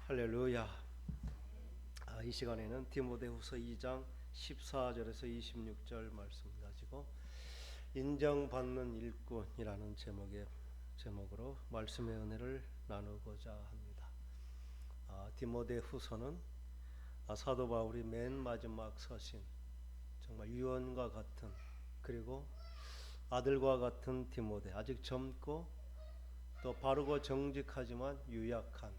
할렐루야. 이 시간에는 디모데후서 2장 14절에서 26절 말씀 가지고 인정받는 일꾼이라는 제목으로 말씀의 은혜를 나누고자 합니다. 디모데후서는 사도 바울이 맨 마지막 서신, 정말 유언과 같은, 그리고 아들과 같은 디모데, 아직 젊고 또 바르고 정직하지만 유약한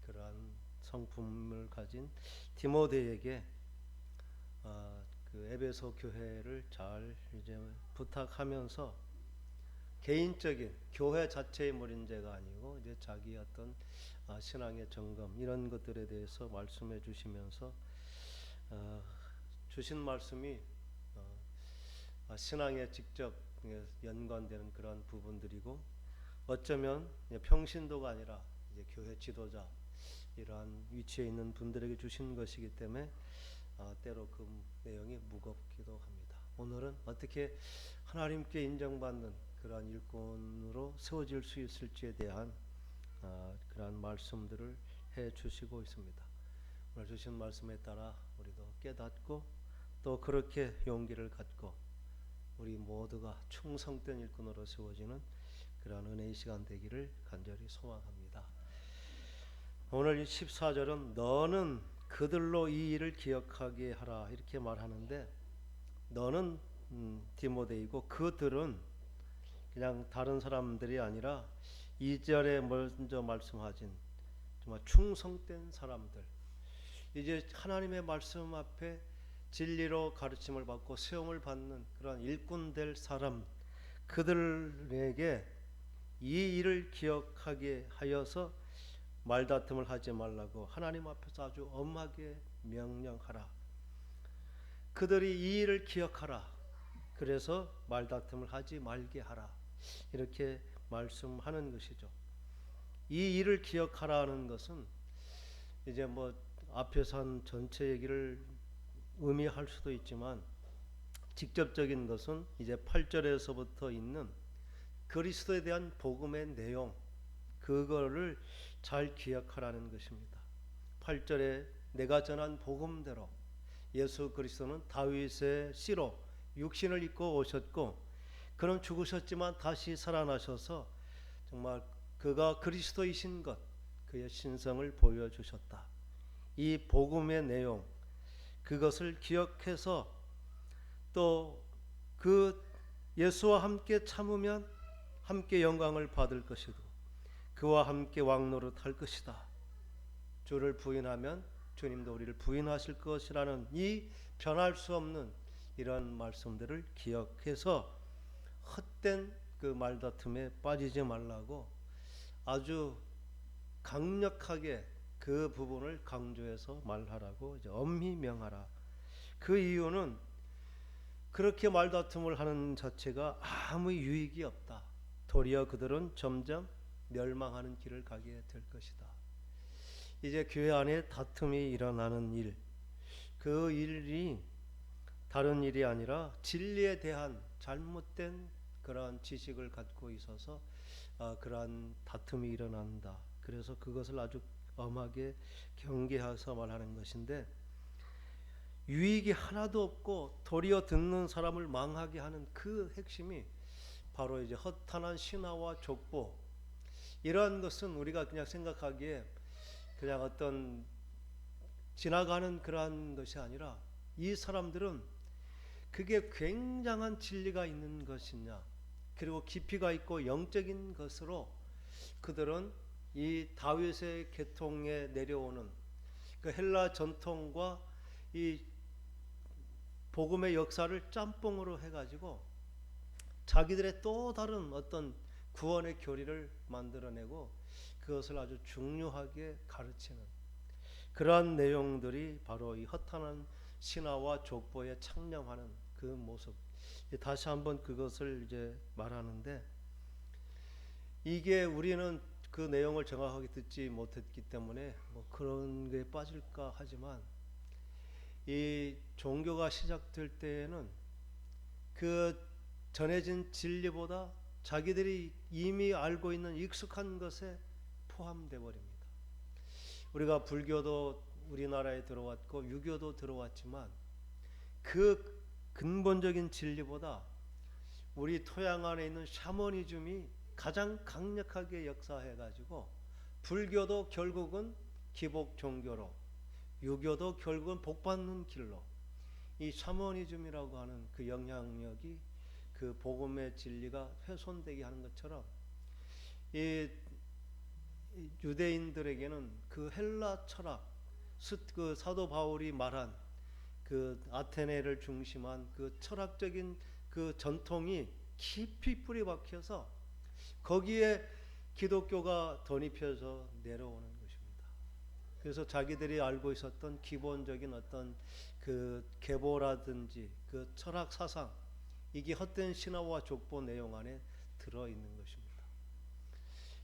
그러한 성품을 가진 디모데에게 그 에베소 교회를 잘 이제 부탁하면서 개인적인 교회 자체의 문제가 아니고 이제 자기 어떤 신앙의 점검 이런 것들에 대해서 말씀해 주시면서 주신 말씀이 신앙에 직접 연관되는 그런 부분들이고, 어쩌면 평신도가 아니라 이제 교회 지도자 이러한 위치에 있는 분들에게 주신 것이기 때문에 때로 그 내용이 무겁기도 합니다. 오늘은 어떻게 하나님께 인정받는 그러한 일꾼으로 세워질 수 있을지에 대한 그러한 말씀들을 해 주시고 있습니다. 오늘 주신 말씀에 따라 우리도 깨닫고 또 그렇게 용기를 갖고 우리 모두가 충성된 일꾼으로 세워지는 그러한 은혜의 시간 되기를 간절히 소망합니다. 오늘 14절은 너는 그들로 이 일을 기억하게 하라 이렇게 말하는데, 너는 디모데이고 그들은 그냥 다른 사람들이 아니라 2절에 먼저 말씀하신 정말 충성된 사람들, 이제 하나님의 말씀 앞에 진리로 가르침을 받고 세움을 받는 그런 일꾼 될 사람, 그들에게 이 일을 기억하게 하여서 말다툼을 하지 말라고 하나님 앞에서 아주 엄하게 명령하라. 그들이 이 일을 기억하라. 그래서 말다툼을 하지 말게 하라. 이렇게 말씀하는 것이죠. 이 일을 기억하라는 것은 이제 뭐 앞에서 한 전체 얘기를 의미할 수도 있지만, 직접적인 것은 이제 8절에서부터 있는 그리스도에 대한 복음의 내용, 그거를 잘 기억하라는 것입니다. 8절에 내가 전한 복음대로 예수 그리스도는 다윗의 씨로 육신을 입고 오셨고, 그는 죽으셨지만 다시 살아나셔서 정말 그가 그리스도이신 것, 그의 신성을 보여주셨다. 이 복음의 내용, 그것을 기억해서 또 그 예수와 함께 참으면 함께 영광을 받을 것이고 그와 함께 왕노릇할 것이다. 주를 부인하면 주님도 우리를 부인하실 것이라는 이 변할 수 없는 이런 말씀들을 기억해서 헛된 그 말다툼에 빠지지 말라고 아주 강력하게 그 부분을 강조해서 말하라고 이제 엄히 명하라. 그 이유는 그렇게 말다툼을 하는 자체가 아무 유익이 없다. 도리어 그들은 점점 멸망하는 길을 가게 될 것이다. 이제 교회 안에 다툼이 일어나는 일, 그 일이 다른 일이 아니라 진리에 대한 잘못된 그러한 지식을 갖고 있어서 그러한 다툼이 일어난다. 그래서 그것을 아주 엄하게 경계해서 말하는 것인데, 유익이 하나도 없고 도리어 듣는 사람을 망하게 하는 그 핵심이 바로 이제 허탄한 신화와 족보, 이러한 것은 우리가 그냥 생각하기에 그냥 어떤 지나가는 그러한 것이 아니라, 이 사람들은 그게 굉장한 진리가 있는 것이냐, 그리고 깊이가 있고 영적인 것으로 그들은 이 다윗의 계통에 내려오는 그 헬라 전통과 이 복음의 역사를 짬뽕으로 해가지고 자기들의 또 다른 어떤 구원의 교리를 만들어내고 그것을 아주 중요하게 가르치는 그러한 내용들이 바로 이 허탄한 신화와 족보에 창념하는 그 모습. 다시 한번 그것을 이제 말하는데, 이게 우리는 그 내용을 정확하게 듣지 못했기 때문에 뭐 그런 게 빠질까 하지만, 이 종교가 시작될 때에는 그 전해진 진리보다 자기들이 이미 알고 있는 익숙한 것에 포함되어 버립니다. 우리가 불교도 우리나라에 들어왔고 유교도 들어왔지만 그 근본적인 진리보다 우리 토양 안에 있는 샤머니즘이 가장 강력하게 역사해가지고 불교도 결국은 기복 종교로, 유교도 결국은 복받는 길로, 이 샤머니즘이라고 하는 그 영향력이 그 복음의 진리가 훼손되게 하는 것처럼 이 유대인들에게는 그 헬라 철학, 그 사도 바울이 말한 그 아테네를 중심한 그 철학적인 그 전통이 깊이 뿌리 박혀서 거기에 기독교가 덧입혀서 내려오는 것입니다. 그래서 자기들이 알고 있었던 기본적인 어떤 그 계보라든지 그 철학 사상, 이게 헛된 신화와 족보 내용 안에 들어있는 것입니다.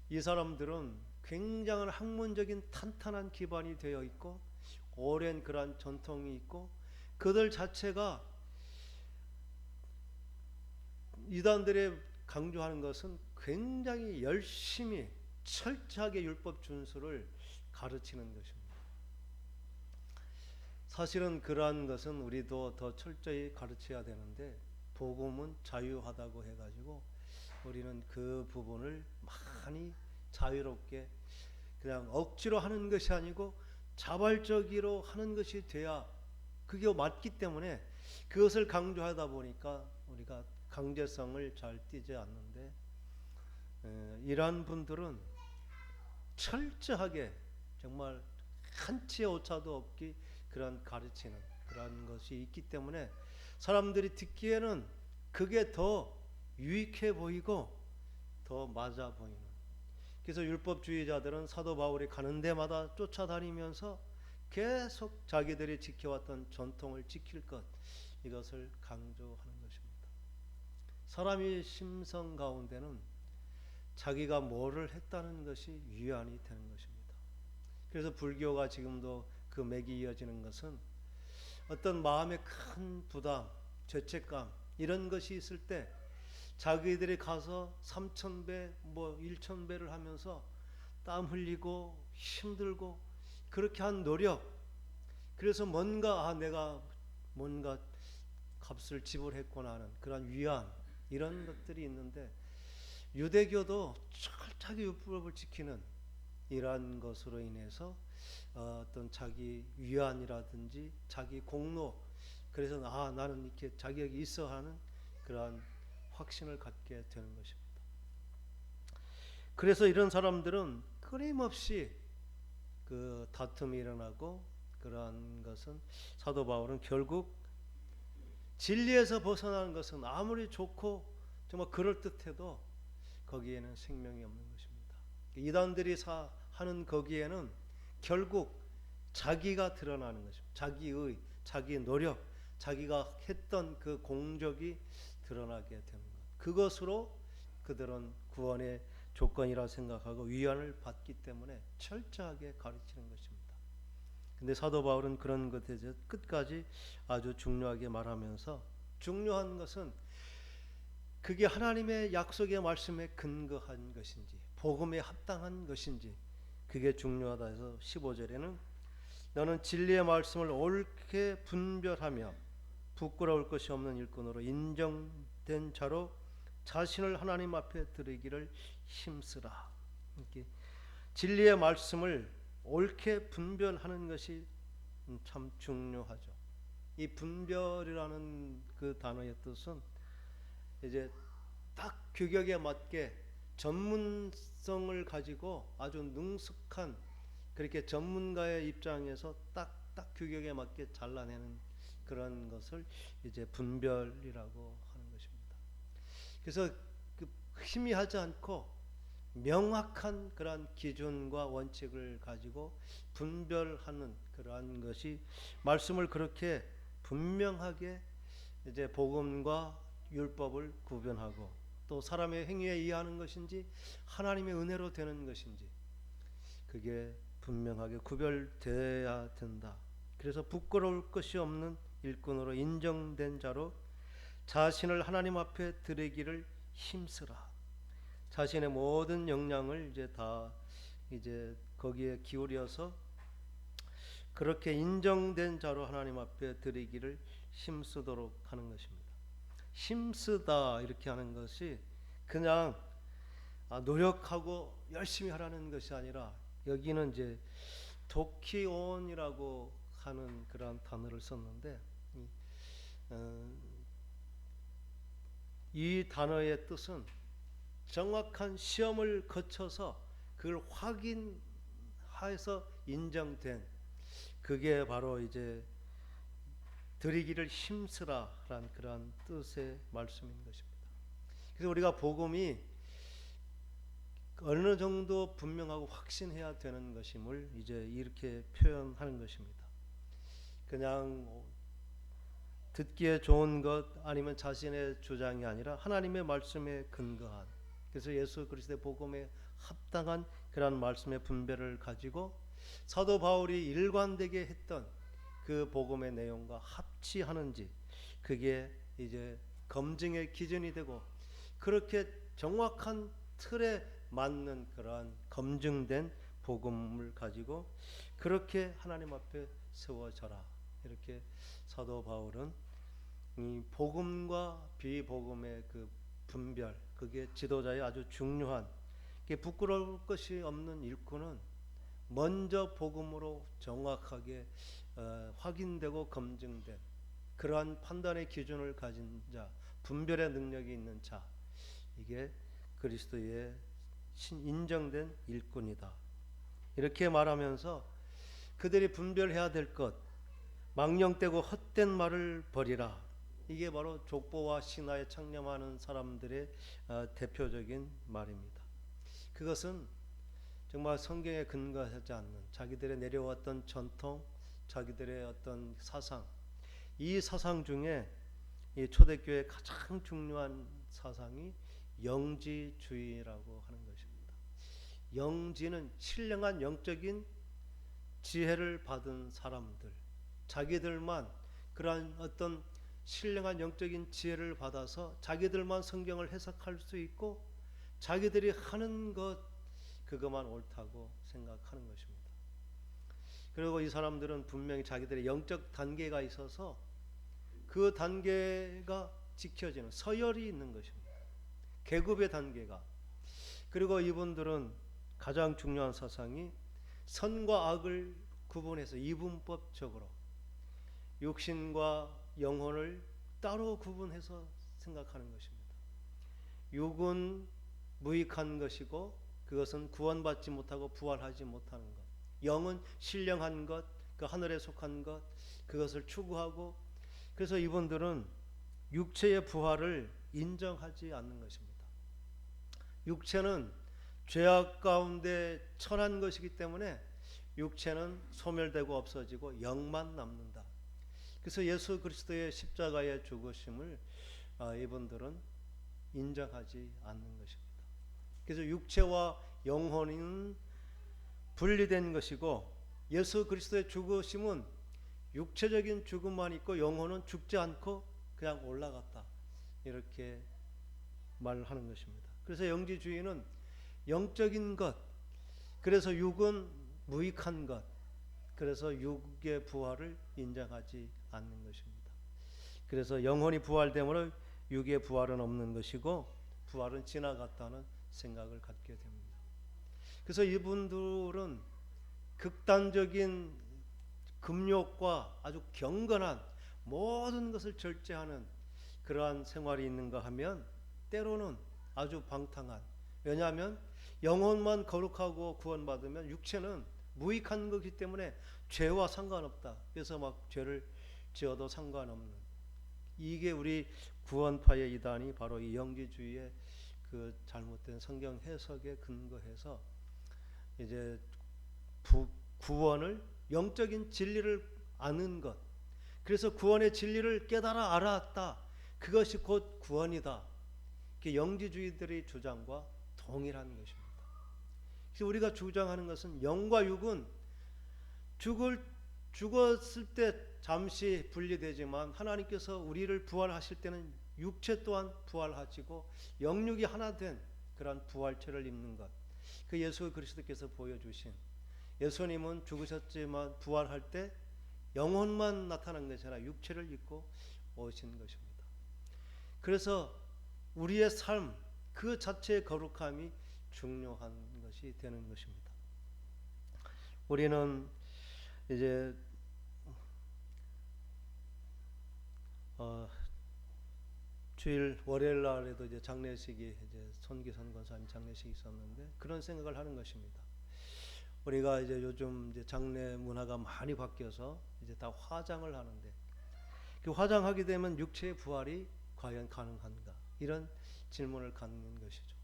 이 사람들은 굉장한 학문적인 탄탄한 기반이 되어 있고 오랜 그러한 전통이 있고 그들 자체가 이단들의 강조하는 것은 굉장히 열심히 철저하게 율법 준수를 가르치는 것입니다. 사실은 그러한 것은 우리도 더 철저히 가르쳐야 되는데 복음은 자유하다고 해가지고 우리는 그 부분을 많이 자유롭게 그냥 억지로 하는 것이 아니고 자발적으로 하는 것이 돼야 그게 맞기 때문에 그것을 강조하다 보니까 우리가 강제성을 잘 띠지 않는데 이러한 분들은 철저하게 정말 한치의 오차도 없기 그런 가르치는 그런 것이 있기 때문에 사람들이 듣기에는 그게 더 유익해 보이고 더 맞아 보이는. 그래서 율법주의자들은 사도 바울이 가는 데마다 쫓아다니면서 계속 자기들이 지켜왔던 전통을 지킬 것, 이것을 강조하는 것입니다. 사람이 심성 가운데는 자기가 뭐를 했다는 것이 위안이 되는 것입니다. 그래서 불교가 지금도 그 맥이 이어지는 것은 어떤 마음의 큰 부담, 죄책감 이런 것이 있을 때 자기들이 가서 3,000배, 1,000배를 하면서 땀 흘리고 힘들고 그렇게 한 노력, 그래서 내가 뭔가 값을 지불했구나 하는 그런 위안, 이런 것들이 있는데 유대교도 철저하게 율법을 지키는 이러한 것으로 인해서 어떤 자기 위안이라든지 자기 공로, 그래서 나는 이렇게 자격이 있어 하는 그러한 확신을 갖게 되는 것입니다. 그래서 이런 사람들은 끊임없이 그 다툼이 일어나고 그러한 것은 사도 바울은 결국 진리에서 벗어나는 것은 아무리 좋고 정말 그럴듯해도 거기에는 생명이 없는 것입니다. 이단들이 하는 거기에는 결국 자기가 드러나는 것입니다. 자기의, 자기 노력, 자기가 했던 그 공적이 드러나게 되는 것. 그것으로 그들은 구원의 조건이라 생각하고 위안을 받기 때문에 철저하게 가르치는 것입니다. 근데 사도 바울은 그런 것에 대해서 끝까지 아주 중요하게 말하면서 중요한 것은 그게 하나님의 약속의 말씀에 근거한 것인지 복음에 합당한 것인지 그게 중요하다 해서 15절에는 너는 진리의 말씀을 옳게 분별하며 부끄러울 것이 없는 일꾼으로 인정된 자로 자신을 하나님 앞에 드리기를 힘쓰라. 이렇게 진리의 말씀을 옳게 분별하는 것이 참 중요하죠. 이 분별이라는 그 단어의 뜻은 이제 딱 규격에 맞게 전문성을 가지고 아주 능숙한 그렇게 전문가의 입장에서 딱 규격에 맞게 잘라내는 그런 것을 이제 분별이라고 하는 것입니다. 그래서 그 희미하지 않고 명확한 그러한 기준과 원칙을 가지고 분별하는 그러한 것이 말씀을 그렇게 분명하게 이제 복음과 율법을 구분하고 또 사람의 행위에 의하는 것인지 하나님의 은혜로 되는 것인지 그게 분명하게 구별되어야 된다. 그래서 부끄러울 것이 없는 일꾼으로 인정된 자로 자신을 하나님 앞에 드리기를 힘쓰라. 자신의 모든 역량을 이제 다 이제 거기에 기울여서 그렇게 인정된 자로 하나님 앞에 드리기를 힘쓰도록 하는 것입니다. 힘쓰다 이렇게 하는 것이 그냥 노력하고 열심히 하라는 것이 아니라, 여기는 이제 도키온이라고 하는 그런 단어를 썼는데, 이 단어의 뜻은 정확한 시험을 거쳐서 그걸 확인해서 인정된, 그게 바로 이제 드리기를 힘쓰라라는 그런 뜻의 말씀인 것입니다. 그래서 우리가 복음이 어느 정도 분명하고 확신해야 되는 것임을 이제 이렇게 표현하는 것입니다. 그냥 듣기에 좋은 것 아니면 자신의 주장이 아니라 하나님의 말씀에 근거한, 그래서 예수 그리스도의 복음에 합당한 그런 말씀의 분별을 가지고 사도 바울이 일관되게 했던 그 복음의 내용과 합치하는지, 그게 이제 검증의 기준이 되고, 그렇게 정확한 틀에 맞는 그러한 검증된 복음을 가지고 그렇게 하나님 앞에 세워져라. 이렇게 사도 바울은 이 복음과 비복음의 그 분별, 그게 지도자의 아주 중요한, 부끄러울 것이 없는 일꾼은 먼저 복음으로 정확하게 확인되고 검증된 그러한 판단의 기준을 가진 자, 분별의 능력이 있는 자, 이게 그리스도의 인정된 일꾼이다. 이렇게 말하면서 그들이 분별해야 될 것, 망령되고 헛된 말을 버리라. 이게 바로 족보와 신화에 창념하는 사람들의 대표적인 말입니다. 그것은 정말 성경에 근거하지 않는 자기들의 내려왔던 전통, 자기들의 어떤 사상, 이 사상 중에 이 초대교회의 가장 중요한 사상이 영지주의라고 하는 것입니다. 영지는 신령한 영적인 지혜를 받은 사람들, 자기들만 그러한 어떤 신령한 영적인 지혜를 받아서 자기들만 성경을 해석할 수 있고 자기들이 하는 것 그것만 옳다고 생각하는 것입니다. 그리고 이 사람들은 분명히 자기들의 영적 단계가 있어서 그 단계가 지켜지는 서열이 있는 것입니다. 계급의 단계가. 그리고 이분들은 가장 중요한 사상이 선과 악을 구분해서 이분법적으로 육신과 영혼을 따로 구분해서 생각하는 것입니다. 육은 무익한 것이고 그것은 구원받지 못하고 부활하지 못하는 것, 영은 신령한 것, 그 하늘에 속한 것, 그것을 추구하고, 그래서 이분들은 육체의 부활을 인정하지 않는 것입니다. 육체는 죄악 가운데 처한 것이기 때문에 육체는 소멸되고 없어지고 영만 남는다. 그래서 예수 그리스도의 십자가의 죽으심을 이분들은 인정하지 않는 것입니다. 그래서 육체와 영혼은 분리된 것이고 예수 그리스도의 죽으심은 육체적인 죽음만 있고 영혼은 죽지 않고 그냥 올라갔다. 이렇게 말하는 것입니다. 그래서 영지주의는 영적인 것, 그래서 육은 무익한 것, 그래서 육의 부활을 인정하지 않는 것입니다. 그래서 영혼이 부활되므로 육의 부활은 없는 것이고 부활은 지나갔다는 생각을 갖게 됩니다. 그래서 이분들은 극단적인 금욕과 아주 경건한 모든 것을 절제하는 그러한 생활이 있는가 하면 때로는 아주 방탕한, 왜냐하면 영혼만 거룩하고 구원받으면 육체는 무익한 것이기 때문에 죄와 상관없다. 그래서 막 죄를 지어도 상관없는, 이게 우리 구원파의 이단이 바로 이 영지주의의 그 잘못된 성경 해석에 근거해서 이제 구원을, 영적인 진리를 아는 것, 그래서 구원의 진리를 깨달아 알았다, 그것이 곧 구원이다. 영지주의들의 주장과 동일한 것입니다. 그래서 우리가 주장하는 것은 영과 육은 죽었을 때 잠시 분리되지만 하나님께서 우리를 부활하실 때는 육체 또한 부활하시고 영육이 하나 된 그러한 부활체를 입는 것, 그 예수 그리스도께서 보여주신 예수님은 죽으셨지만 부활할 때 영혼만 나타난 것이 아니라 육체를 입고 오신 것입니다. 그래서 우리의 삶 그 자체의 거룩함이 중요한 것이 되는 것입니다. 우리는 이제 주일 월요일 날에도 이제 장례식이 이제 손기선 권사님 장례식이 있었는데 그런 생각을 하는 것입니다. 우리가 이제 요즘 이제 장례 문화가 많이 바뀌어서 이제 다 화장을 하는데 그 화장하게 되면 육체의 부활이 과연 가능한가? 이런 질문을 갖는 것이죠.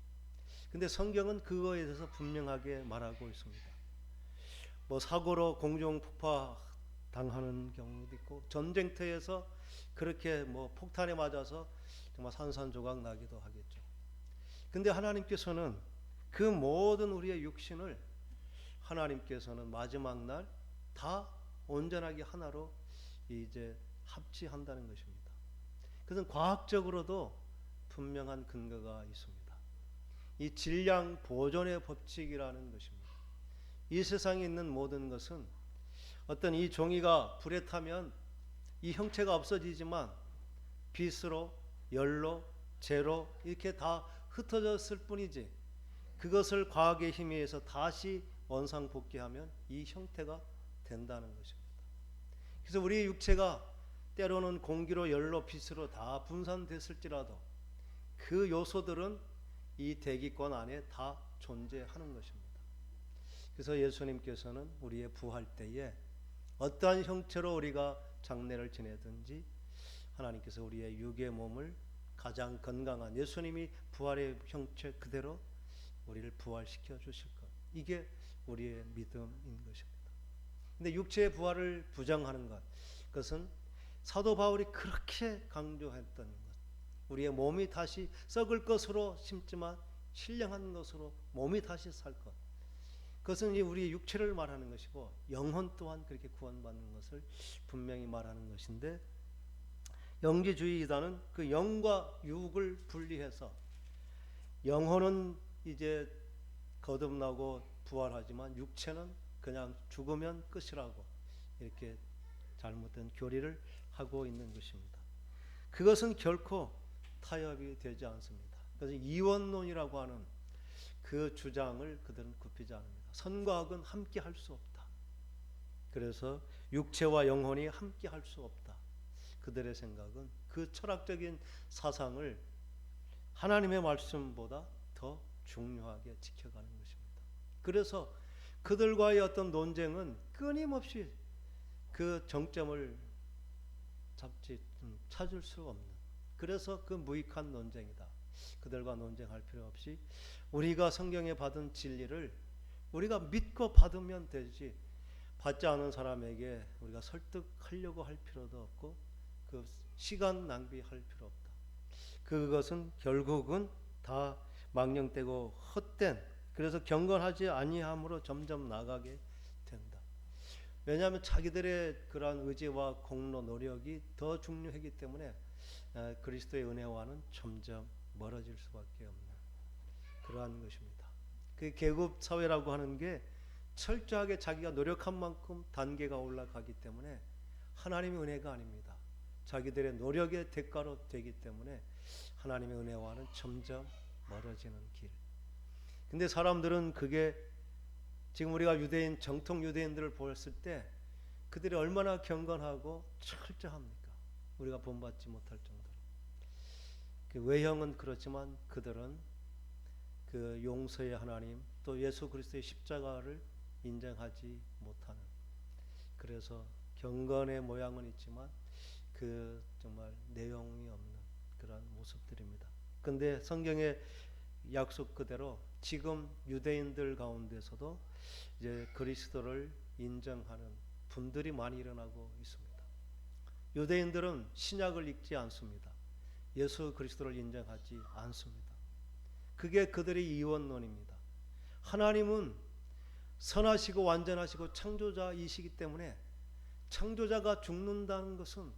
근데 성경은 그거에 대해서 분명하게 말하고 있습니다. 뭐 사고로 공중 폭파 당하는 경우도 있고 전쟁터에서 그렇게 뭐 폭탄에 맞아서 정말 산산조각 나기도 하겠죠. 근데 하나님께서는 그 모든 우리의 육신을 하나님께서는 마지막 날 다 온전하게 하나로 이제 합치한다는 것입니다. 그것은 과학적으로도 분명한 근거가 있습니다. 이 질량 보존의 법칙이라는 것입니다. 이 세상에 있는 모든 것은 어떤 이 종이가 불에 타면 이 형체가 없어지지만 빛으로, 열로, 재로 이렇게 다 흩어졌을 뿐이지 그것을 과학의 힘에 의해서 다시 원상복귀하면 이 형태가 된다는 것입니다. 그래서 우리의 육체가 때로는 공기로, 열로, 빛으로 다 분산됐을지라도 그 요소들은 이 대기권 안에 다 존재하는 것입니다. 그래서 예수님께서는 우리의 부활 때에 어떠한 형체로 우리가 장례를 지내든지 하나님께서 우리의 육의 몸을 가장 건강한 예수님이 부활의 형체 그대로 우리를 부활시켜 주실 것. 이게 우리의 믿음인 것입니다. 근데 육체의 부활을 부정하는 것, 그것은 사도 바울이 그렇게 강조했던 것. 우리의 몸이 다시 썩을 것으로 심지만 신령한 것으로 몸이 다시 살 것. 그것은 우리의 육체를 말하는 것이고 영혼 또한 그렇게 구원받는 것을 분명히 말하는 것인데 영지주의자는 그 영과 육을 분리해서 영혼은 이제 거듭나고 부활하지만 육체는 그냥 죽으면 끝이라고 이렇게 잘못된 교리를 하고 있는 것입니다. 그것은 결코 타협이 되지 않습니다. 그래서 이원론이라고 하는 그 주장을 그들은 굽히지 않습니다. 선과 악은 함께 할 수 없다. 그래서 육체와 영혼이 함께 할 수 없다. 그들의 생각은 그 철학적인 사상을 하나님의 말씀보다 더 중요하게 지켜가는 것입니다. 그래서 그들과의 어떤 논쟁은 끊임없이 그 정점을 찾을 수 없는, 그래서 그 무익한 논쟁이다. 그들과 논쟁할 필요 없이 우리가 성경에 받은 진리를 우리가 믿고 받으면 되지 받지 않은 사람에게 우리가 설득하려고 할 필요도 없고 그 시간 낭비할 필요 없다. 그것은 결국은 다 망령되고 헛된, 그래서 경건하지 아니함으로 점점 나가게 된다. 왜냐하면 자기들의 그러한 의지와 공로 노력이 더 중요하기 때문에 그리스도의 은혜와는 점점 멀어질 수밖에 없는 그러한 것입니다. 그 계급 사회라고 하는 게 철저하게 자기가 노력한 만큼 단계가 올라가기 때문에 하나님의 은혜가 아닙니다. 자기들의 노력의 대가로 되기 때문에 하나님의 은혜와는 점점 멀어지는 길. 근데 사람들은 그게 지금 우리가 유대인 정통 유대인들을 보았을 때 그들이 얼마나 경건하고 철저합니까? 우리가 본받지 못할 정도로. 그 외형은 그렇지만 그들은 그 용서의 하나님 또 예수 그리스도의 십자가를 인정하지 못하는, 그래서 경건의 모양은 있지만 그 정말 내용이 없는 그런 모습들입니다. 그런데 성경의 약속 그대로 지금 유대인들 가운데서도 이제 그리스도를 인정하는 분들이 많이 일어나고 있습니다. 유대인들은 신약을 읽지 않습니다. 예수 그리스도를 인정하지 않습니다. 그게 그들의 이원론입니다. 하나님은 선하시고 완전하시고 창조자이시기 때문에 창조자가 죽는다는 것은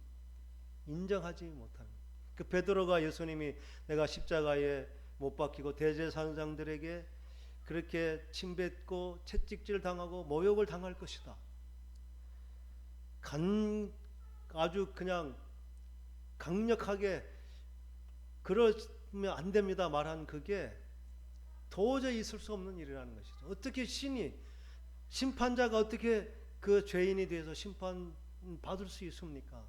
인정하지 못하는, 그 베드로가 예수님이 내가 십자가에 못 박히고 대제사장들에게 그렇게 침뱉고 채찍질 당하고 모욕을 당할 것이다. 아주 그냥 강력하게 그러면 안 됩니다 말한 그게 도저히 있을 수 없는 일이라는 것이죠. 어떻게 심판자가 어떻게 그 죄인에 대해서 심판받을 수 있습니까?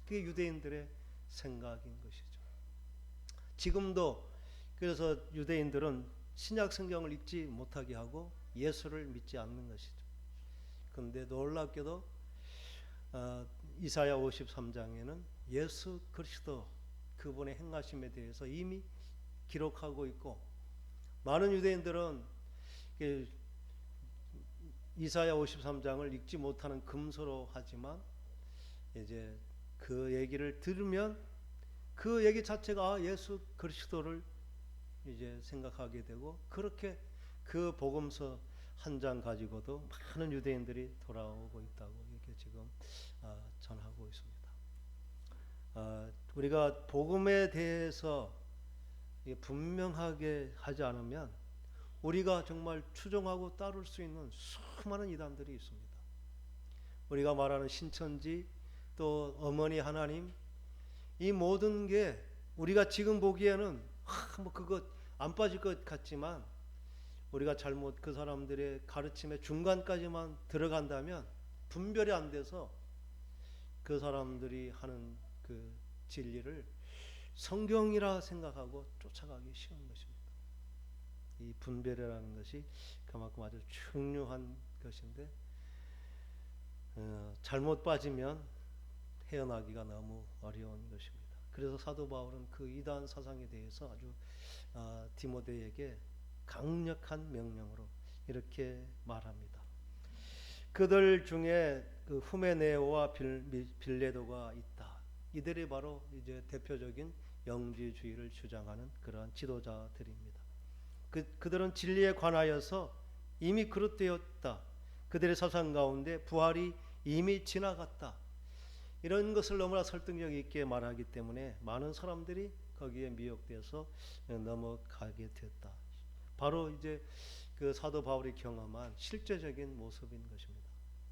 그게 유대인들의 생각인 것이죠. 지금도 그래서 유대인들은 신약 성경을 읽지 못하게 하고 예수를 믿지 않는 것이죠. 그런데 놀랍게도 이사야 53장에는 예수 그리스도 그분의 행하심에 대해서 이미 기록하고 있고, 많은 유대인들은 이사야 53장을 읽지 못하는 금서로 하지만 이제 그 얘기를 들으면 그 얘기 자체가 예수 그리스도를 이제 생각하게 되고, 그렇게 그 복음서 한 장 가지고도 많은 유대인들이 돌아오고 있다고 이렇게 지금 전하고 있습니다. 우리가 복음에 대해서 분명하게 하지 않으면 우리가 정말 추종하고 따를 수 있는 수많은 이단들이 있습니다. 우리가 말하는 신천지, 또 어머니 하나님, 이 모든 게 우리가 지금 보기에는 뭐 그거 안 빠질 것 같지만, 우리가 잘못 그 사람들의 가르침의 중간까지만 들어간다면 분별이 안 돼서 그 사람들이 하는 그 진리를 성경이라 생각하고 쫓아가기 쉬운 것입니다. 이 분별이라는 것이 그만큼 아주 중요한 것인데, 잘못 빠지면 헤어나기가 너무 어려운 것입니다. 그래서 사도 바울은 그 이단 사상에 대해서 아주 디모데에게 강력한 명령으로 이렇게 말합니다. 그들 중에 그 후메네오와 빌레도가 있다. 이들이 바로 이제 대표적인 영지주의를 주장하는 그러한 지도자들입니다. 그들은 진리에 관하여서 이미 그릇되었다. 그들의 사상 가운데 부활이 이미 지나갔다. 이런 것을 너무나 설득력 있게 말하기 때문에 많은 사람들이 거기에 미혹돼서 넘어가게 됐다. 바로 이제 그 사도 바울이 경험한 실제적인 모습인 것입니다.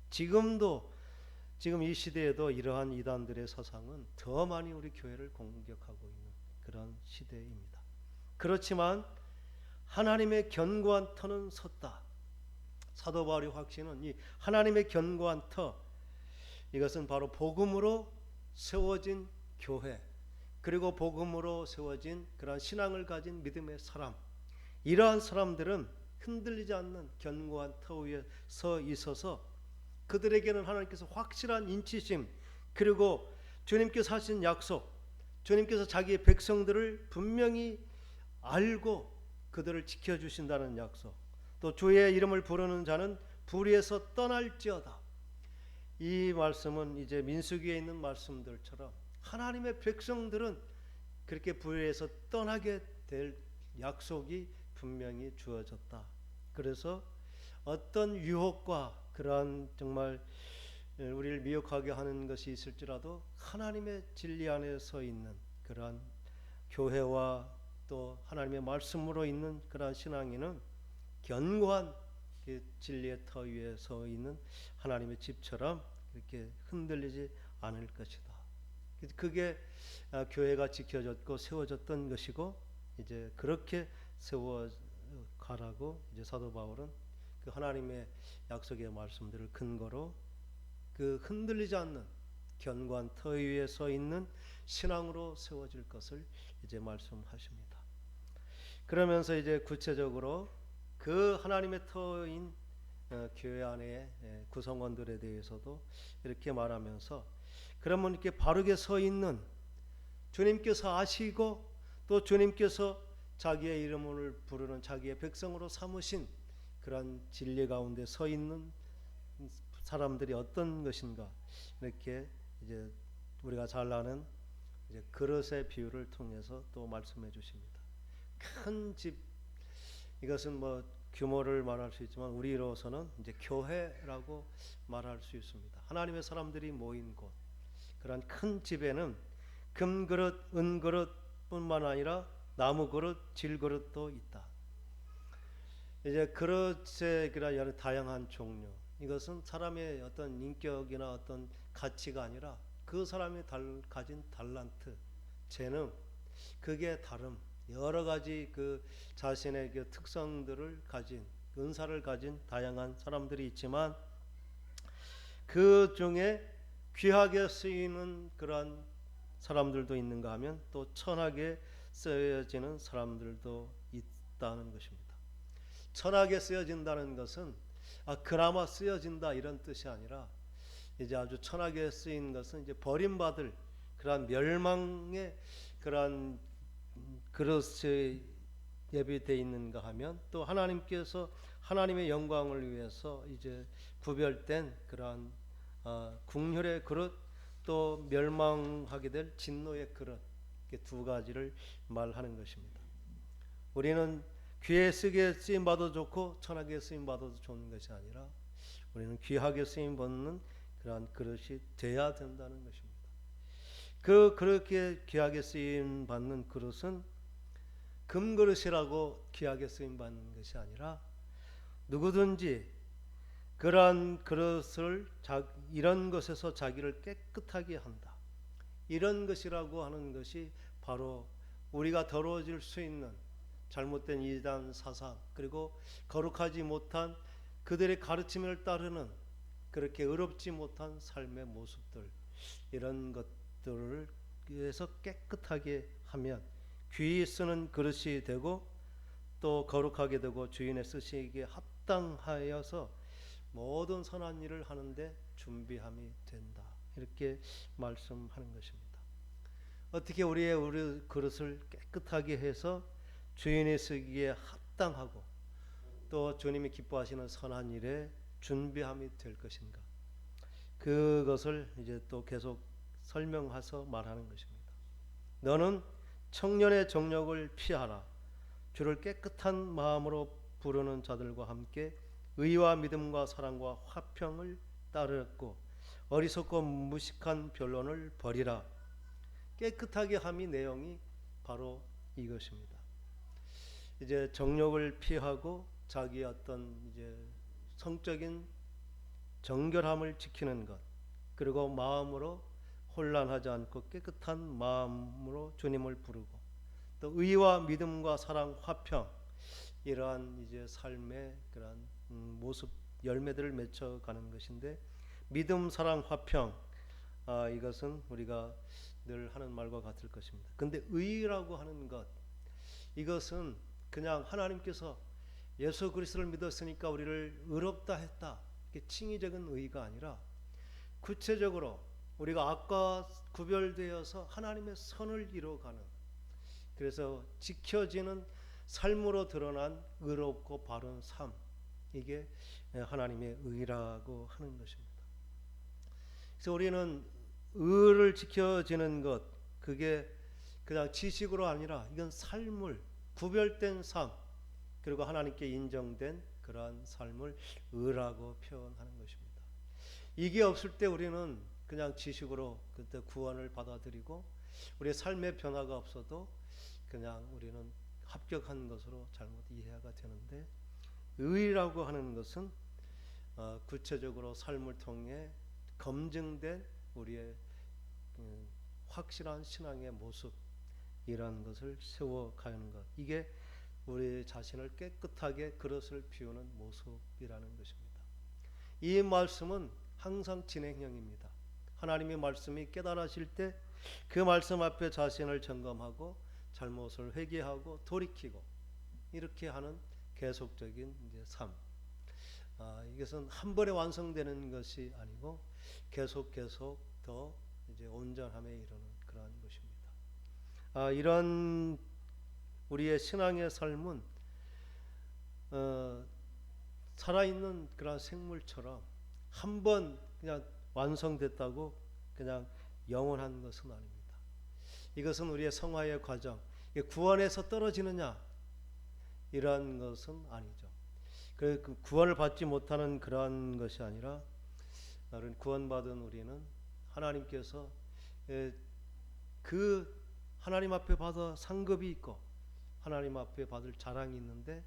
지금 이 시대에도 이러한 이단들의 사상은 더 많이 우리 교회를 공격하고 있는 그런 시대입니다. 그렇지만 하나님의 견고한 터는 섰다. 사도 바울의 확신은 이 하나님의 견고한 터, 이것은 바로 복음으로 세워진 교회, 그리고 복음으로 세워진 그런 신앙을 가진 믿음의 사람, 이러한 사람들은 흔들리지 않는 견고한 터 위에 서 있어서 그들에게는 하나님께서 확실한 인치심, 그리고 주님께서 하신 약속, 주님께서 자기의 백성들을 분명히 알고 그들을 지켜주신다는 약속, 또 주의 이름을 부르는 자는 불의에서 떠날지어다. 이 말씀은 이제 민수기에 있는 말씀들처럼 하나님의 백성들은 그렇게 불의에서 떠나게 될 약속이 분명히 주어졌다. 그래서 어떤 유혹과 그러한 정말 우리를 미혹하게 하는 것이 있을지라도 하나님의 진리 안에 서 있는 그러한 교회와 또 하나님의 말씀으로 있는 그러한 신앙인은 견고한 진리의 터 위에 서 있는 하나님의 집처럼 이렇게 흔들리지 않을 것이다. 그게 교회가 지켜졌고 세워졌던 것이고, 이제 그렇게 세워 가라고 이제 사도 바울은 그 하나님의 약속의 말씀들을 근거로 그 흔들리지 않는 견고한 터 위에 서 있는 신앙으로 세워질 것을 이제 말씀하십니다. 그러면서 이제 구체적으로 그 하나님의 터인 교회 안의 구성원들에 대해서도 이렇게 말하면서, 그러면 이렇게 바르게 서 있는, 주님께서 아시고 또 주님께서 자기의 이름을 부르는 자기의 백성으로 삼으신 그런 진리 가운데 서 있는 사람들이 어떤 것인가, 이렇게 이제 우리가 잘 아는 이제 그릇의 비유를 통해서 또 말씀해 주십니다. 큰 집, 이것은 뭐 규모를 말할 수 있지만 우리로서는 이제 교회라고 말할 수 있습니다. 하나님의 사람들이 모인 곳, 그런 큰 집에는 금그릇, 은그릇뿐만 아니라 나무그릇, 질그릇도 있다. 이제 그릇의 그런 여러 다양한 종류, 이것은 사람의 어떤 인격이나 어떤 가치가 아니라 그 사람이 가진 달란트, 재능, 그게 다름, 여러 가지 그 자신의 그 특성들을 가진, 은사를 가진 다양한 사람들이 있지만, 그 중에 귀하게 쓰이는 그러한 사람들도 있는가 하면 또 천하게 쓰여지는 사람들도 있다는 것입니다. 천하게 쓰여진다는 것은 그나마 쓰여진다 이런 뜻이 아니라, 이제 아주 천하게 쓰인 것은 이제 버림받을 그러한 멸망의 그러한 그릇이 예비되어 있는가 하면, 또 하나님께서 하나님의 영광을 위해서 이제 구별된 그러한 궁혈의 그릇, 또 멸망하게 될 진노의 그릇, 이렇게 두 가지를 말하는 것입니다. 우리는 귀에 쓰게 쓰임 받아도 좋고 천하게 쓰임 받아도 좋은 것이 아니라, 우리는 귀하게 쓰임 받는 그러한 그릇이 돼야 된다는 것입니다. 그렇게 귀하게 쓰임 받는 그릇은 금그릇이라고 귀하게 쓰임 받는 것이 아니라, 누구든지 그러한 그릇을 이런 것에서 자기를 깨끗하게 한다, 이런 것이라고 하는 것이 바로 우리가 더러워질 수 있는 잘못된 이단 사상, 그리고 거룩하지 못한 그들의 가르침을 따르는 그렇게 의롭지 못한 삶의 모습들, 이런 것들을 위해서 깨끗하게 하면 귀히 쓰는 그릇이 되고, 또 거룩하게 되고 주인의 쓰시기에 합당하여서 모든 선한 일을 하는데 준비함이 된다, 이렇게 말씀하는 것입니다. 어떻게 우리 그릇을 깨끗하게 해서 주인이 쓰기에 합당하고 또 주님이 기뻐하시는 선한 일에 준비함이 될 것인가, 그것을 이제 또 계속 설명해서 말하는 것입니다. 너는 청년의 정욕을 피하라. 주를 깨끗한 마음으로 부르는 자들과 함께 의와 믿음과 사랑과 화평을 따르고 어리석고 무식한 변론을 버리라. 깨끗하게 함이 내용이 바로 이것입니다. 이제 정욕을 피하고 자기의 어떤 이제 성적인 정결함을 지키는 것, 그리고 마음으로 혼란하지 않고 깨끗한 마음으로 주님을 부르고, 또 의와 믿음과 사랑, 화평, 이러한 이제 삶의 그러한 모습 열매들을 맺혀가는 것인데, 믿음, 사랑, 화평, 이것은 우리가 늘 하는 말과 같을 것입니다. 근데 의라고 하는 것, 이것은 그냥 하나님께서 예수 그리스도를 믿었으니까 우리를 의롭다 했다, 이게 칭의적인 의가 아니라 구체적으로 우리가 악과 구별되어서 하나님의 선을 이루어가는, 그래서 지켜지는 삶으로 드러난 의롭고 바른 삶, 이게 하나님의 의라고 하는 것입니다. 그래서 우리는 의를 지켜지는 것, 그게 그냥 지식으로 아니라 이건 삶을, 구별된 삶, 그리고 하나님께 인정된 그러한 삶을 의라고 표현하는 것입니다. 이게 없을 때 우리는 그냥 지식으로 그때 구원을 받아들이고 우리의 삶의 변화가 없어도 그냥 우리는 합격한 것으로 잘못 이해가 되는데, 의라고 하는 것은 구체적으로 삶을 통해 검증된 우리의 확실한 신앙의 모습이라는 것을 세워가는 것, 이게 우리 자신을 깨끗하게 그릇을 비우는 모습이라는 것입니다. 이 말씀은 항상 진행형입니다. 하나님의 말씀이 깨달아질 때 그 말씀 앞에 자신을 점검하고 잘못을 회개하고 돌이키고, 이렇게 하는 계속적인 이제 삶. 이것은 한 번에 완성되는 것이 아니고 계속 더 이제 온전함에 이르는 그러한 것입니다. 이런 우리의 신앙의 삶은 살아있는 그런 생물처럼 한 번 그냥 완성됐다고 그냥 영원한 것은 아닙니다. 이것은 우리의 성화의 과정, 구원에서 떨어지느냐 이러한 것은 아니죠. 그 구원을 받지 못하는 그러한 것이 아니라, 구원받은 우리는 하나님께서 그 하나님 앞에 받아 상급이 있고 하나님 앞에 받을 자랑이 있는데,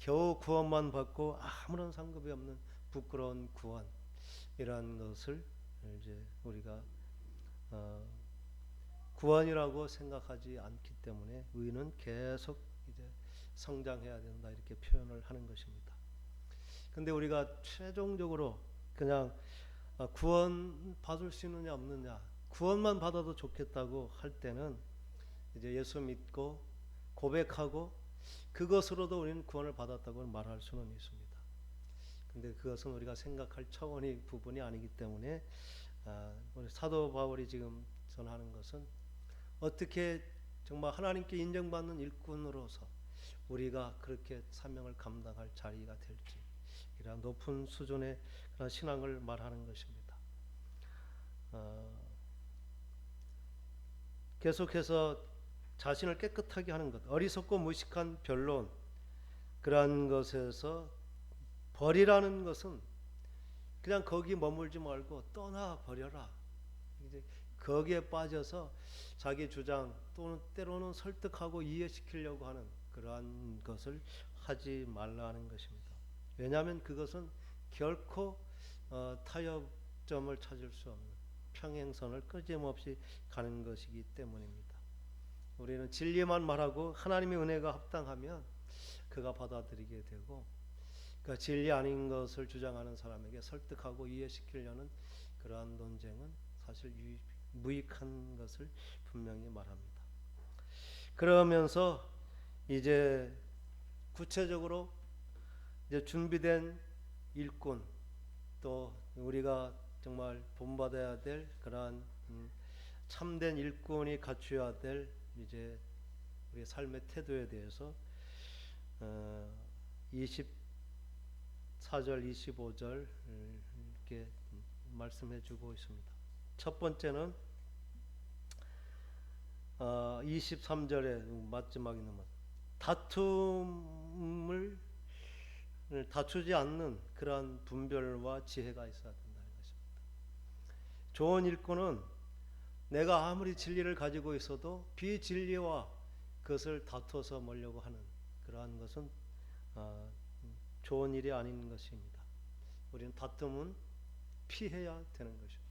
겨우 구원만 받고 아무런 상급이 없는 부끄러운 구원이라는 것을 이제 우리가 구원이라고 생각하지 않기 때문에 의는 계속 이제 성장해야 된다 이렇게 표현을 하는 것입니다. 근데 우리가 최종적으로 그냥 구원 받을 수 있느냐 없느냐, 구원만 받아도 좋겠다고 할 때는 이제 예수 믿고 고백하고 그것으로도 우리는 구원을 받았다고 말할 수는 있습니다. 근데 그것은 우리가 생각할 차원의 부분이 아니기 때문에 우리 사도 바울이 지금 전하는 것은 어떻게 정말 하나님께 인정받는 일꾼으로서 우리가 그렇게 사명을 감당할 자리가 될지, 이런 높은 수준의 그런 신앙을 말하는 것입니다. 계속해서 자신을 깨끗하게 하는 것, 어리석고 무식한 변론, 그러한 것에서 버리라는 것은 그냥 거기 머물지 말고 떠나 버려라. 이제 거기에 빠져서 자기 주장 또는 때로는 설득하고 이해시키려고 하는 그러한 것을 하지 말라는 것입니다. 왜냐하면 그것은 결코 타협점을 찾을 수 없는 평행선을 끊임없이 가는 것이기 때문입니다. 우리는 진리만 말하고 하나님의 은혜가 합당하면 그가 받아들이게 되고, 그 진리 아닌 것을 주장하는 사람에게 설득하고 이해시키려는 그러한 논쟁은 사실 무익한 것을 분명히 말합니다. 그러면서 이제 구체적으로 이제 준비된 일꾼, 또 우리가 정말 본받아야 될 그러한 참된 일꾼이 갖추어야 될 이제 우리 삶의 태도에 대해서 24절 25절 이렇게 말씀해 주고 있습니다. 첫 번째는 23절의 마지막에 있는 다툼을 다투지 않는 그러한 분별과 지혜가 있어야 된다는 것입니다. 좋은 일꾼은 내가 아무리 진리를 가지고 있어도 비진리와 그것을 다투어서 멀려고 하는 그러한 것은 좋은 일이 아닌 것입니다. 우리는 다툼은 피해야 되는 것입니다.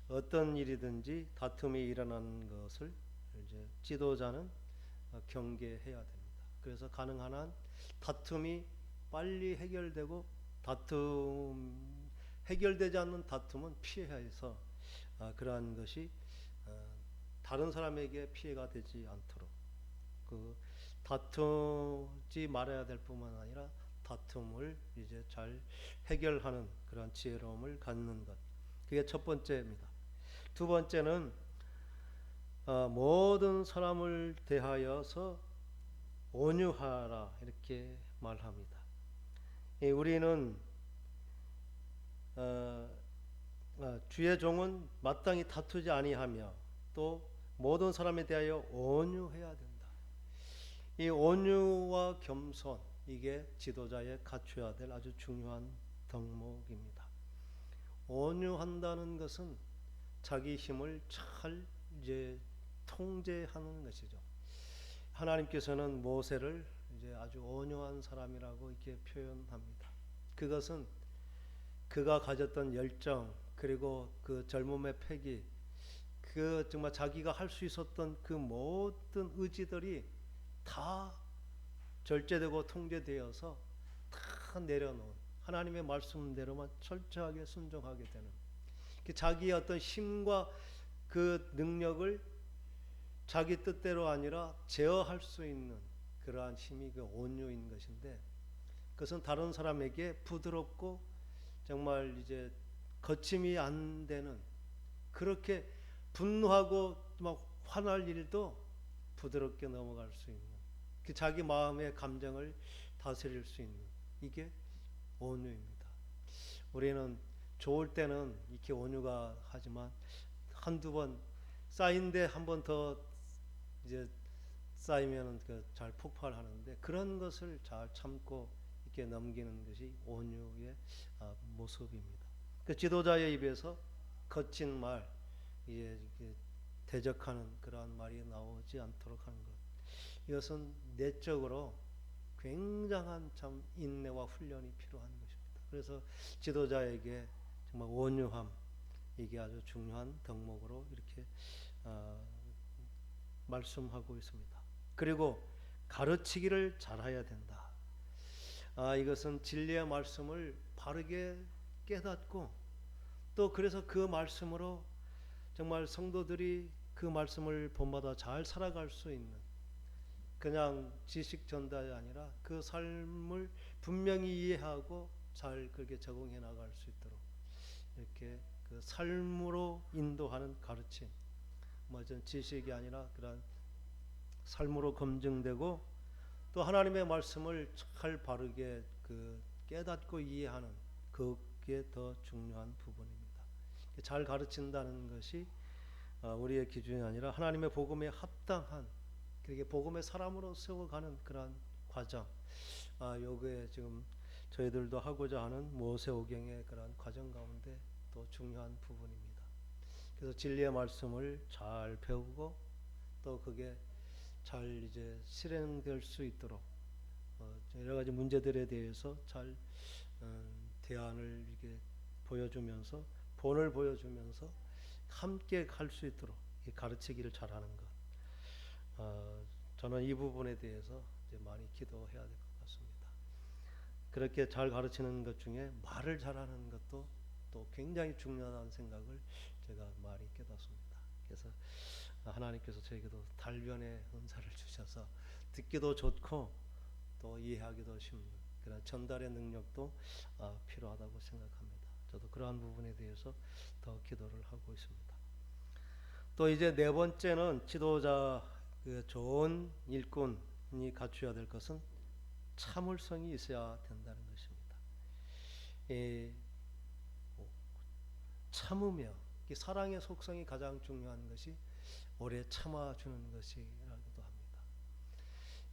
어떤 일이든지 다툼이 일어나는 것을 이제 지도자는 경계해야 됩니다. 그래서 가능한 한 다툼이 빨리 해결되고 해결되지 않는 다툼은 피해서 그러한 것이 다른 사람에게 피해가 되지 않도록 그 다투지 말아야 될 뿐만 아니라 다툼을 이제 잘 해결하는 그런 지혜로움을 갖는 것, 그게 첫 번째입니다. 두 번째는 모든 사람을 대하여서 온유하라 이렇게 말합니다. 우리는 주의 종은 마땅히 다투지 아니하며 또 모든 사람에 대하여 온유해야 된다. 이 온유와 겸손, 이게 지도자의 갖춰야 될 아주 중요한 덕목입니다. 온유한다는 것은 자기 힘을 잘 이제 통제하는 것이죠. 하나님께서는 모세를 이제 아주 온유한 사람이라고 이렇게 표현합니다. 그것은 그가 가졌던 열정, 그리고 그 젊음의 패기, 그 정말 자기가 할 수 있었던 그 모든 의지들이 다 절제되고 통제되어서 다 내려놓은 하나님의 말씀대로만 철저하게 순종하게 되는, 자기의 어떤 힘과 그 능력을 자기 뜻대로 아니라 제어할 수 있는 그러한 힘이 그 온유인 것인데, 그것은 다른 사람에게 부드럽고 정말 이제 거침이 안 되는, 그렇게 분노하고 막 화날 일도 부드럽게 넘어갈 수 있는, 그 자기 마음의 감정을 다스릴 수 있는, 이게 온유입니다. 우리는 좋을 때는 이렇게 온유가 하지만 한두 번 쌓인데 한 번 더 이제 쌓이면 잘 폭발하는데, 그런 것을 잘 참고 이렇게 넘기는 것이 온유의 모습입니다. 그 지도자의 입에서 거친 말, 대적하는 그러한 말이 나오지 않도록 하는 것, 이것은 내적으로 굉장한 참 인내와 훈련이 필요한 것입니다. 그래서 지도자에게 정말 온유함, 이게 아주 중요한 덕목으로 이렇게 말씀하고 있습니다. 그리고 가르치기를 잘해야 된다. 이것은 진리의 말씀을 바르게 깨닫고 또 그래서 그 말씀으로 정말 성도들이 그 말씀을 본받아 잘 살아갈 수 있는, 그냥 지식 전달이 아니라 그 삶을 분명히 이해하고 잘 그렇게 적응해 나갈 수 있도록 이렇게 그 삶으로 인도하는 가르침, 지식이 아니라 그런 삶으로 검증되고 또 하나님의 말씀을 잘 바르게 그 깨닫고 이해하는, 그게 더 중요한 부분입니다. 잘 가르친다는 것이 우리의 기준이 아니라 하나님의 복음에 합당한, 그렇게 복음의 사람으로 세워가는 그러한 과정, 요게 지금 저희들도 하고자 하는 모세오경의 그런 과정 가운데 또 중요한 부분입니다. 그래서 진리의 말씀을 잘 배우고 또 그게 잘 이제 실행될 수 있도록 여러 가지 문제들에 대해서 잘 대안을 이렇게 보여주면서, 본을 보여주면서 함께 갈 수 있도록 가르치기를 잘하는 것. 저는 이 부분에 대해서 이제 많이 기도해야 될 것 같습니다. 그렇게 잘 가르치는 것 중에 말을 잘하는 것도 또 굉장히 중요하다는 생각을 제가 많이 깨닫습니다. 그래서 하나님께서 저에게도 달변의 은사를 주셔서 듣기도 좋고 또 이해하기도 쉽는 그런 전달의 능력도 필요하다고 생각합니다. 저도 그러한 부분에 대해서 더 기도를 하고 있습니다. 또 이제 네 번째는 지도자, 그 좋은 일꾼이 갖추어야 될 것은 참을성이 있어야 된다는 것입니다. 참으며, 사랑의 속성이 가장 중요한 것이 오래 참아주는 것이라고도 합니다.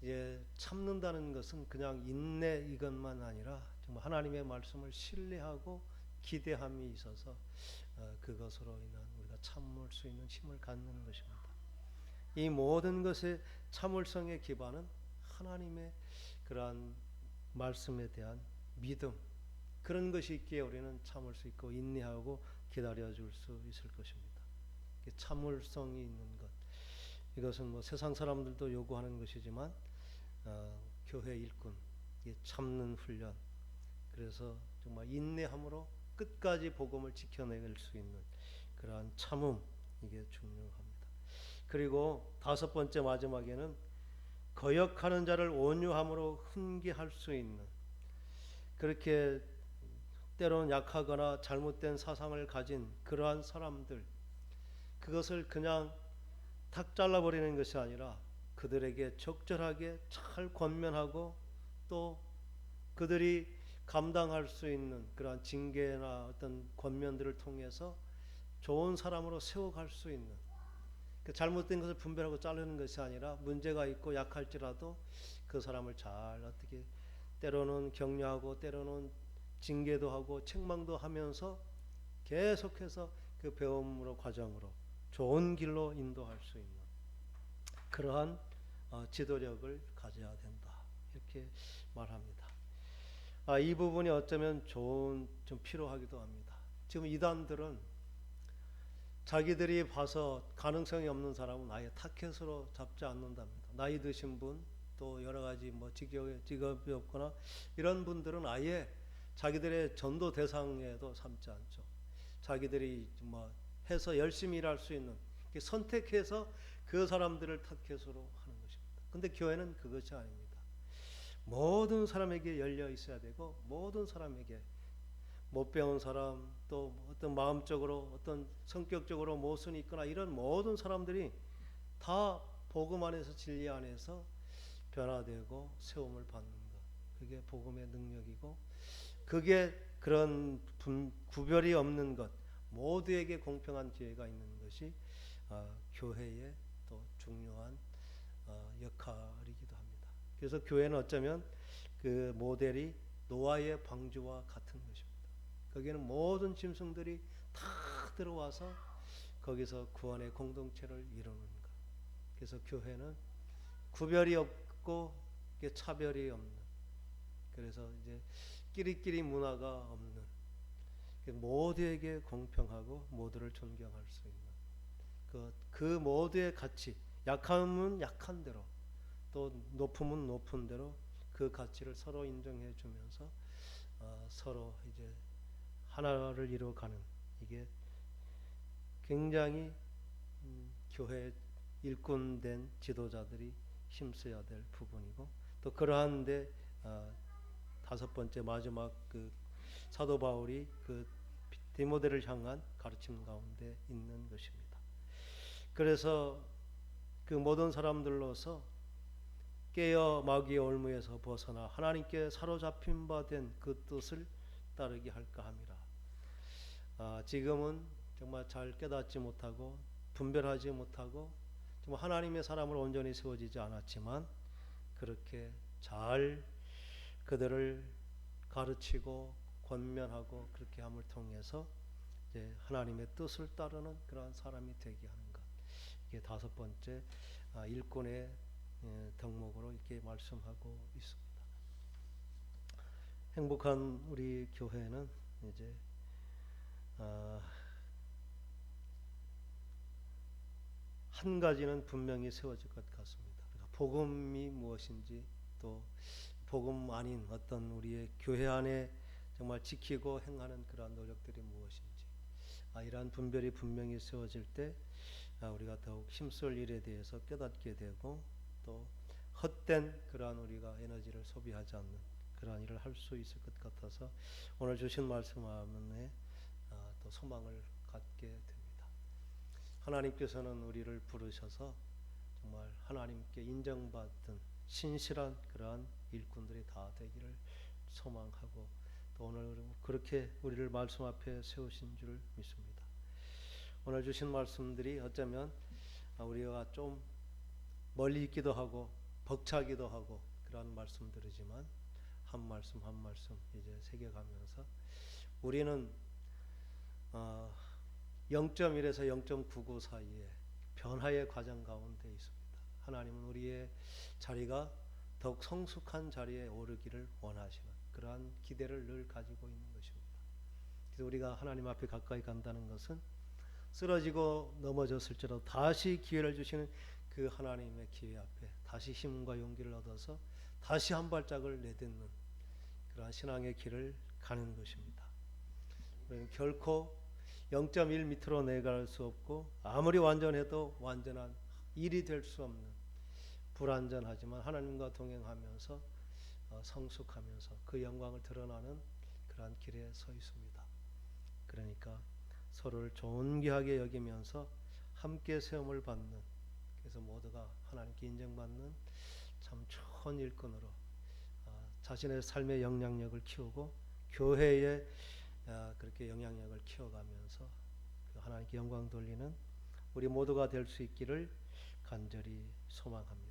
이제 참는다는 것은 그냥 인내 이것만 아니라 정말 하나님의 말씀을 신뢰하고 기대함이 있어서 그것으로 인한 우리가 참을 수 있는 힘을 갖는 것입니다. 이 모든 것의 참을성의 기반은 하나님의 그러한 말씀에 대한 믿음, 그런 것이 있기에 우리는 참을 수 있고 인내하고 기다려줄 수 있을 것입니다. 참을성이 있는 것, 이것은 세상 사람들도 요구하는 것이지만 교회 일꾼, 참는 훈련, 그래서 정말 인내함으로 끝까지 복음을 지켜낼 수 있는 그러한 참음, 이게 중요합니다. 그리고 다섯 번째 마지막에는 거역하는 자를 온유함으로 훈계할 수 있는, 그렇게 때로는 약하거나 잘못된 사상을 가진 그러한 사람들, 그것을 그냥 탁 잘라버리는 것이 아니라 그들에게 적절하게 잘 권면하고 또 그들이 감당할 수 있는 그러한 징계나 어떤 권면들을 통해서 좋은 사람으로 세워갈 수 있는, 그 잘못된 것을 분별하고 자르는 것이 아니라 문제가 있고 약할지라도 그 사람을 잘 어떻게 때로는 격려하고 때로는 징계도 하고 책망도 하면서 계속해서 그 배움으로 과정으로 좋은 길로 인도할 수 있는 그러한 지도력을 가져야 된다, 이렇게 말합니다. 이 부분이 어쩌면 좀 필요하기도 합니다. 지금 이단들은 자기들이 봐서 가능성이 없는 사람은 아예 타켓으로 잡지 않는답니다. 나이 드신 분, 또 여러 가지 직업이 없거나 이런 분들은 아예 자기들의 전도 대상에도 삼지 않죠. 자기들이 해서 열심히 일할 수 있는, 선택해서 그 사람들을 타켓으로 하는 것입니다. 근데 교회는 그것이 아닙니다. 모든 사람에게 열려 있어야 되고, 모든 사람에게, 못 배운 사람, 또 어떤 마음적으로 어떤 성격적으로 모순이 있거나 이런 모든 사람들이 다 복음 안에서 진리 안에서 변화되고 세움을 받는 것, 그게 복음의 능력이고, 그게 그런 구별이 없는 것, 모두에게 공평한 기회가 있는 것이 교회의 또 중요한 역할이기도 합니다. 그래서 교회는 어쩌면 그 모델이 노아의 방주와 같은 것입니다. 거기에는 모든 짐승들이 다 들어와서 거기서 구원의 공동체를 이루는 것. 그래서 교회는 구별이 없고 차별이 없는, 그래서 이제 끼리끼리 문화가 없는, 모두에게 공평하고 모두를 존경할 수 있는 그 모두의 가치, 약함은 약한 대로 또 높음은 높은 대로 그 가치를 서로 인정해 주면서 서로 이제 하나를 이루어가는, 이게 굉장히 교회 일꾼된 지도자들이 힘써야 될 부분이고, 또 그러한데 다섯 번째 마지막 그 사도 바울이 그 디모데를 향한 가르침 가운데 있는 것입니다. 그래서 그 모든 사람들로서 깨어 마귀의 올무에서 벗어나 하나님께 사로잡힌 바 된 그 뜻을 따르게 할까 함이라. 지금은 정말 잘 깨닫지 못하고 분별하지 못하고 정말 하나님의 사람으로 온전히 세워지지 않았지만, 그렇게 잘 그들을 가르치고 권면하고 그렇게 함을 통해서 이제 하나님의 뜻을 따르는 그러한 사람이 되게 하는 것, 이게 다섯 번째 일꾼의 덕목으로 이렇게 말씀하고 있습니다. 행복한 우리 교회는 이제 한 가지는 분명히 세워질 것 같습니다. 그러니까 복음이 무엇인지, 또 복음 아닌 어떤 우리의 교회 안에 정말 지키고 행하는 그러한 노력들이 무엇인지, 이러한 분별이 분명히 세워질 때 우리가 더욱 힘쓸 일에 대해서 깨닫게 되고, 또 헛된 그러한 우리가 에너지를 소비하지 않는 그러한 일을 할 수 있을 것 같아서 오늘 주신 말씀 안에 또 소망을 갖게 됩니다. 하나님께서는 우리를 부르셔서 정말 하나님께 인정받은 신실한 그러한 일꾼들이 다 되기를 소망하고, 또 오늘 그렇게 우리를 말씀 앞에 세우신 줄 믿습니다. 오늘 주신 말씀들이 어쩌면 우리가 좀 멀리 있기도 하고 벅차기도 하고 그런 말씀들이지만, 한 말씀 한 말씀 이제 새겨가면서 우리는 0.1에서 0.99 사이에 변화의 과정 가운데 있습니다. 하나님은 우리의 자리가 더욱 성숙한 자리에 오르기를 원하시는 그러한 기대를 늘 가지고 있는 것입니다. 그래서 우리가 하나님 앞에 가까이 간다는 것은 쓰러지고 넘어졌을지라도 다시 기회를 주시는 그 하나님의 기회 앞에 다시 힘과 용기를 얻어서 다시 한 발짝을 내딛는 그러한 신앙의 길을 가는 것입니다. 결코 0.1 밑으로 내려갈 수 없고, 아무리 완전해도 완전한 일이 될 수 없는, 불완전하지만 하나님과 동행하면서 성숙하면서 그 영광을 드러나는 그러한 길에 서 있습니다. 그러니까 서로를 존귀하게 여기면서 함께 세움을 받는, 그래서 모두가 하나님께 인정받는 참 좋은 일꾼으로 자신의 삶의 영향력을 키우고 교회의 그렇게 영향력을 키워가면서 하나님께 영광 돌리는 우리 모두가 될 수 있기를 간절히 소망합니다.